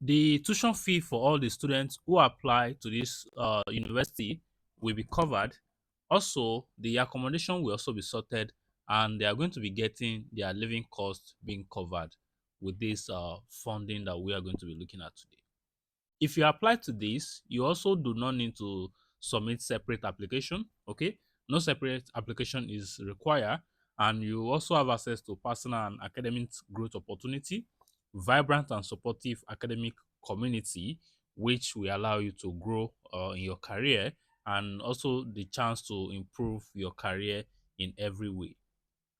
The tuition fee for all the students who apply to this university will be covered. Also, the accommodation will also be sorted, and they are going to be getting their living costs being covered with this funding that we are going to be looking at today. If you apply to this, you also do not need to submit separate application. Okay, no separate application is required, and you also have access to personal and academic growth opportunity, vibrant and supportive academic community, which will allow you to grow in your career, and also the chance to improve your career in every way.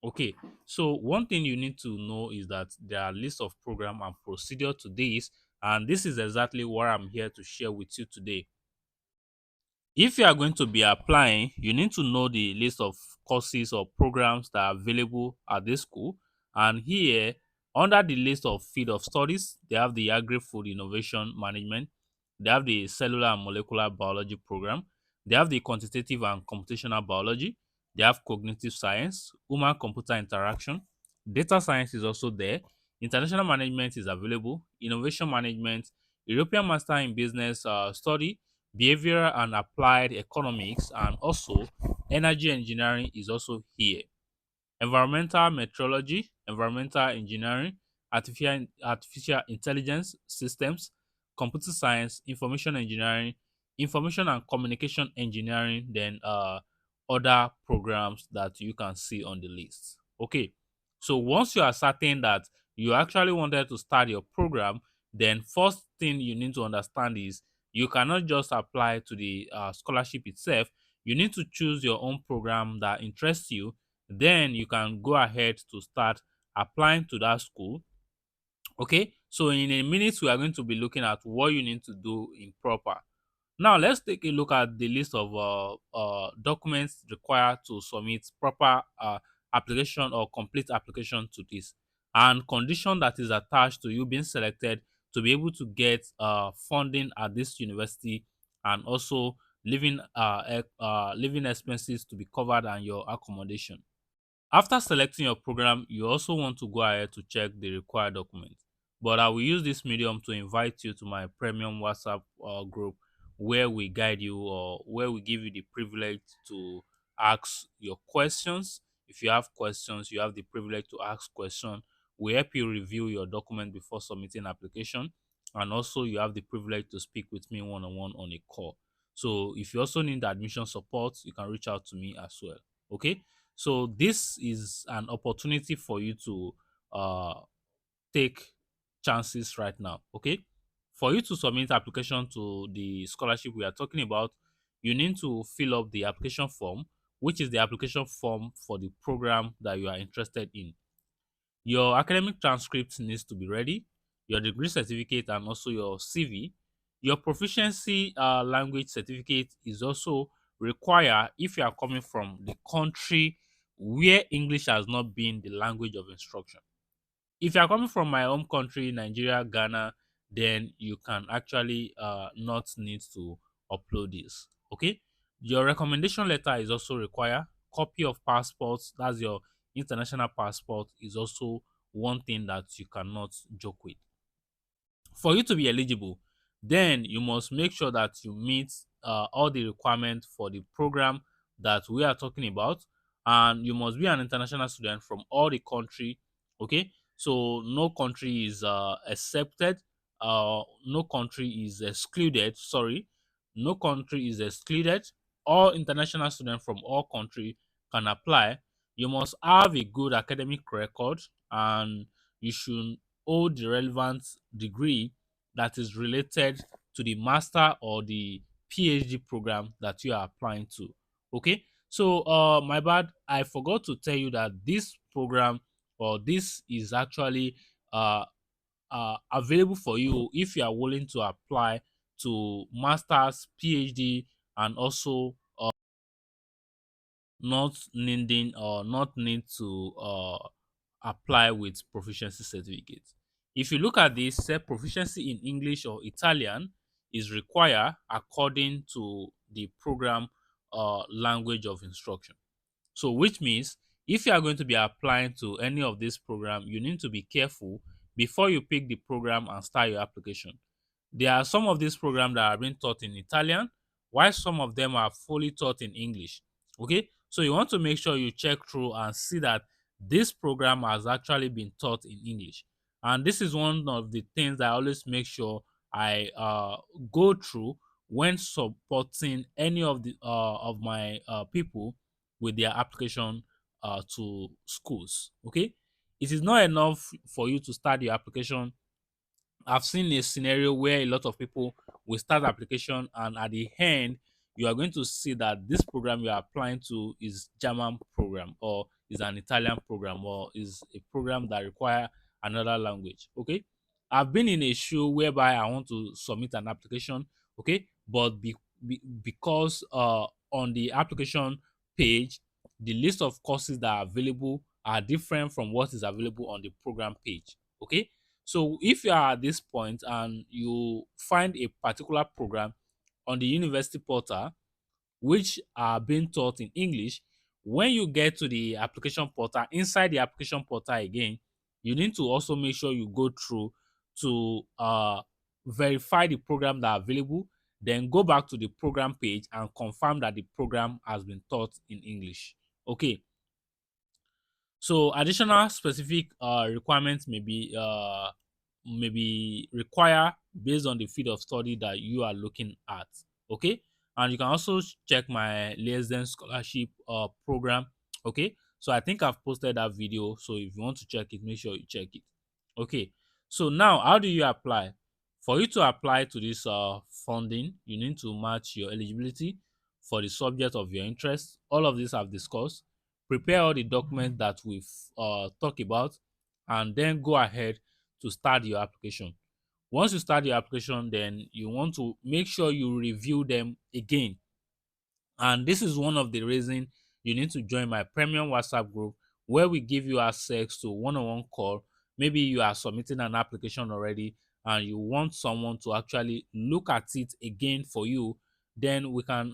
Okay, so one thing you need to know is that there are lists of program and procedure to this, and this is exactly what I'm here to share with you today. If you are going to be applying, you need to know the list of courses or programs that are available at this school. And here, under the list of field of studies, they have the agri-food innovation management, they have the cellular and molecular biology program, they have the quantitative and computational biology, they have cognitive science, human computer interaction, data science is also there, international management is available, innovation management, European master in business study, behavioral and applied economics, and also energy engineering is also here. Environmental metrology, environmental engineering, artificial intelligence systems, computer science, information engineering, information and communication engineering, then other programs that you can see on the list. Okay, so once you are certain that you actually wanted to start your program, then first thing you need to understand is you cannot just apply to the scholarship itself. You need to choose your own program that interests you, then you can go ahead to start applying to that school. Okay, so in a minute we are going to be looking at what you need to do in proper. Now let's take a look at the list of documents required to submit proper application or complete application to this, and condition that is attached to you being selected to be able to get funding at this university, and also living expenses to be covered and your accommodation. After selecting your program, you also want to go ahead to check the required documents. But I will use this medium to invite you to my premium WhatsApp group, where we guide you, or where we give you the privilege to ask your questions. If you have questions, you have the privilege to ask questions. We help you review your document before submitting application, and also you have the privilege to speak with me one on one on a call. So if you also need admission support, you can reach out to me as well. Okay, so this is an opportunity for you to uh, take chances right now. Okay, for you to submit application to the scholarship we are talking about, you need to fill up the application form, which is the application form for the program that you are interested in. Your academic transcript needs to be ready, your degree certificate, and also your CV. Your proficiency language certificate is also required if you are coming from the country where English has not been the language of instruction. If you are coming from my home country, Nigeria, Ghana, then you can actually not need to upload this. Okay. Your recommendation letter is also required. Copy of passports, that's your international passport, is also one thing that you cannot joke with. For you to be eligible, then you must make sure that you meet all the requirements for the program that we are talking about, and you must be an international student from all the country. Okay, so no country is accepted, no country is excluded. Sorry, no country is excluded. All international students from all country can apply. You must have a good academic record, and you should hold the relevant degree that is related to the master or the PhD program that you are applying to. Okay, so my bad, I forgot to tell you that this program, or this is actually available for you if you are willing to apply to masters, PhD, and also not need to apply with proficiency certificate. If you look at this, say proficiency in English or Italian is required according to the program language of instruction. So which means if you are going to be applying to any of this program, you need to be careful before you pick the program and start your application. There are some of these programs that are being taught in Italian, while some of them are fully taught in English. Okay, so you want to make sure you check through and see that this program has actually been taught in English. And this is one of the things that I always make sure I go through when supporting any of my people with their application to schools. Okay, it is not enough for you to start your application. I've seen a scenario where a lot of people will start application, and at the end you are going to see that this program you are applying to is German program, or is an Italian program, or is a program that require another language. Okay, I've been in a shoe whereby I want to submit an application. Okay, but because on the application page the list of courses that are available are different from what is available on the program page. Okay, so if you are at this point and you find a particular program on the university portal which are being taught in English, when you get to the application portal, inside the application portal again, you need to also make sure you go through to verify the program that are available, then go back to the program page and confirm that the program has been taught in English. Okay, so additional specific requirements may be required based on the field of study that you are looking at. Okay, and you can also check my liaison scholarship program. Okay, so I think I've posted that video. So if you want to check it, make sure you check it. Okay, so now how do you apply? For you to apply to this funding, you need to match your eligibility for the subject of your interest. All of this I've discussed. Prepare all the documents that we've talked about, and then go ahead to start your application. Once you start your application, then you want to make sure you review them again. And this is one of the reasons you need to join my premium WhatsApp group, where we give you access to one-on-one call. Maybe you are submitting an application already and you want someone to actually look at it again for you. Then we can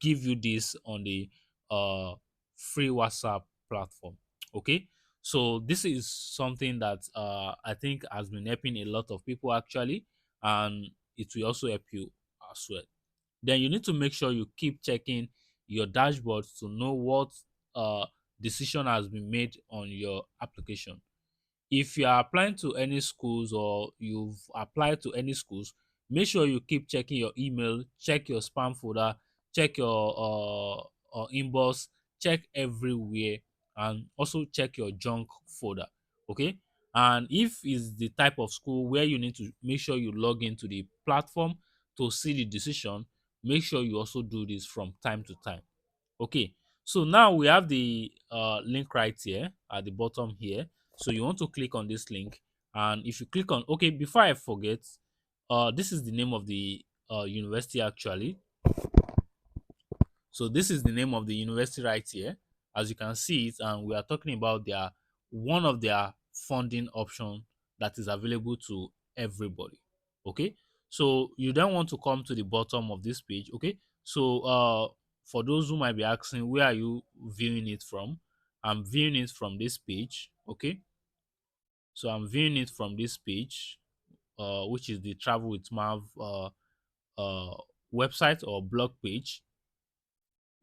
give you this on the uh free WhatsApp platform. Okay, so this is something that I think has been helping a lot of people actually, and it will also help you as well. Then you need to make sure you keep checking your dashboard to know what uh decision has been made on your application. If you are applying to any schools or you've applied to any schools, make sure you keep checking your email, check your spam folder, check your inbox, check everywhere, and also check your junk folder. Okay, and if it's the type of school where you need to make sure you log into the platform to see the decision, make sure you also do this from time to time. Okay, so now we have the link right here at the bottom here. So you want to click on this link, and if you click on, okay, before I forget, this is the name of the university actually. So this is the name of the university right here, as you can see it, and we are talking about their one of their funding option that is available to everybody. Okay, so you then want to come to the bottom of this page. Okay, so for those who might be asking, where are you viewing it from? I'm viewing it from this page. Okay, so I'm viewing it from this page, which is the Travel with Mav website or blog page.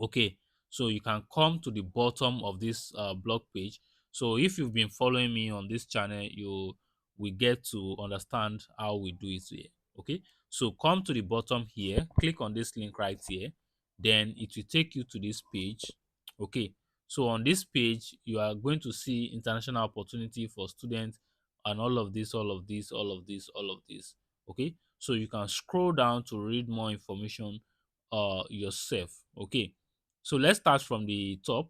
Okay, so you can come to the bottom of this blog page. So if you've been following me on this channel, you will get to understand how we do it here. Okay, so come to the bottom here, click on this link right here, then it will take you to this page. Okay, so on this page you are going to see international opportunity for students, and all of this, all of this, all of this, all of this. Okay, so you can scroll down to read more information yourself. Okay, so let's start from the top.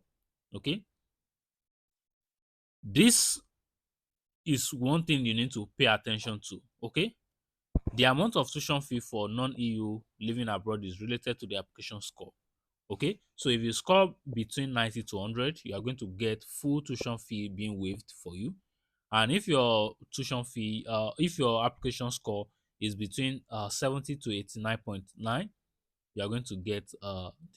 Okay, this is one thing you need to pay attention to. Okay, the amount of tuition fee for non-EU living abroad is related to the application score. Okay, so if you score between 90 to 100, you are going to get full tuition fee being waived for you. And if your if your application score is between 70 to 89.9, you are going to get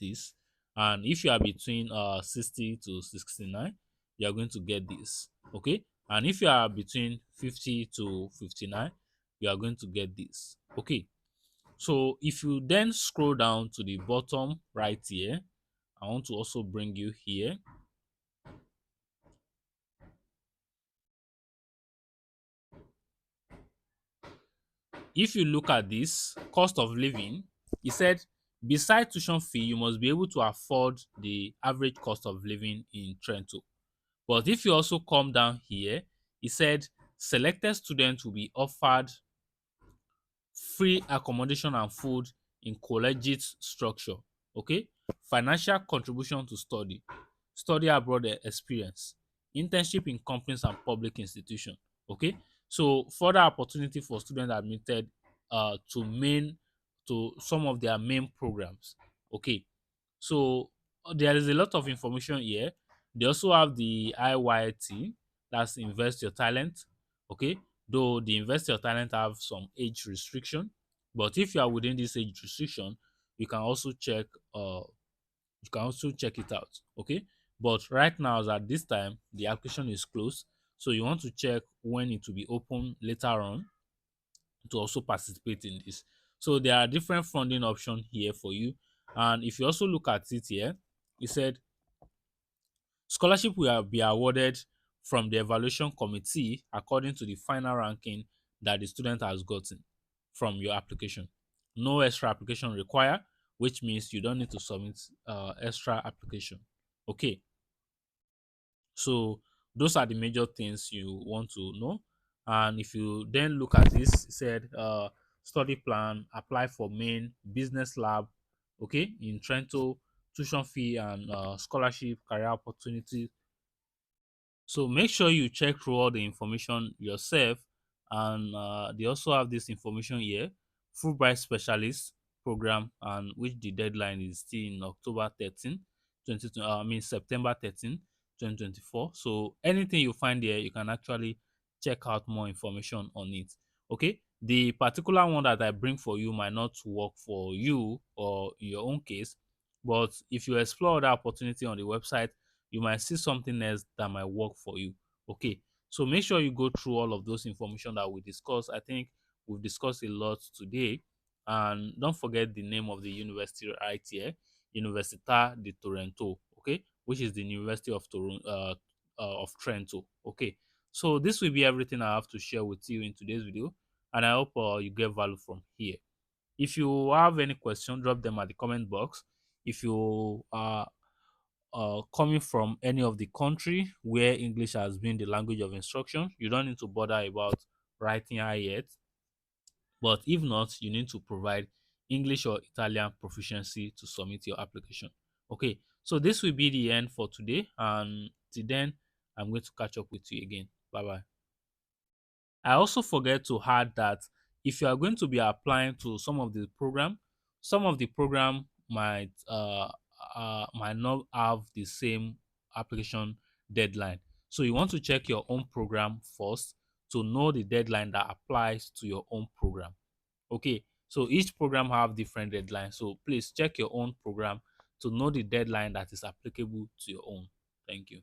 this. And if you are between 60 to 69, you are going to get this. Okay, and if you are between 50 to 59, you are going to get this. Okay. So if you then scroll down to the bottom right here, I want to also bring you here. If you look at this cost of living, he said, besides tuition fee, you must be able to afford the average cost of living in Trento. But if you also come down here, he said selected students will be offered free accommodation and food in collegiate structure. Okay, financial contribution to study abroad experience, internship in companies and public institutions. Okay, so further opportunity for students admitted to some of their main programs. Okay, so there is a lot of information here. They also have the IYT, that's invest your talent. Okay, though the invest your talent have some age restriction, but if you are within this age restriction, you can also check uh you can also check it out. Okay, but right now, as at this time, the application is closed, so you want to check when it will be open later on to also participate in this. So there are different funding options here for you. And if you also look at it here, it said scholarship will be awarded from the evaluation committee according to the final ranking that the student has gotten from your application. No extra application required, which means you don't need to submit extra application. Okay, so those are the major things you want to know. And if you then look at this, it said study plan, apply for main business lab, okay, in Trento, tuition fee and scholarship, career opportunity. So make sure you check through all the information yourself. And they also have this information here, Fulbright Specialist Program, and which the deadline is still in October 13, 2020, I mean September 13, 2024. So anything you find there, you can actually check out more information on it. Okay. The particular one that I bring for you might not work for you or in your own case, but if you explore the opportunity on the website, you might see something else that might work for you. Okay, so make sure you go through all of those information that we discussed. I think we've discussed a lot today. And don't forget the name of the university right here, Università di Trento, okay, which is the University of of Trento. Okay, so this will be everything I have to share with you in today's video, and I hope you get value from here. If you have any question, drop them at the comment box. If you are coming from any of the country where English has been the language of instruction, you don't need to bother about writing IELTS. But if not, you need to provide English or Italian proficiency to submit your application. Okay, so this will be the end for today. And till then, I'm going to catch up with you again. Bye bye. I also forget to add that if you are going to be applying to some of the program might not have the same application deadline. So you want to check your own program first to know the deadline that applies to your own program. Okay, so each program have different deadlines. So please check your own program to know the deadline that is applicable to your own. Thank you.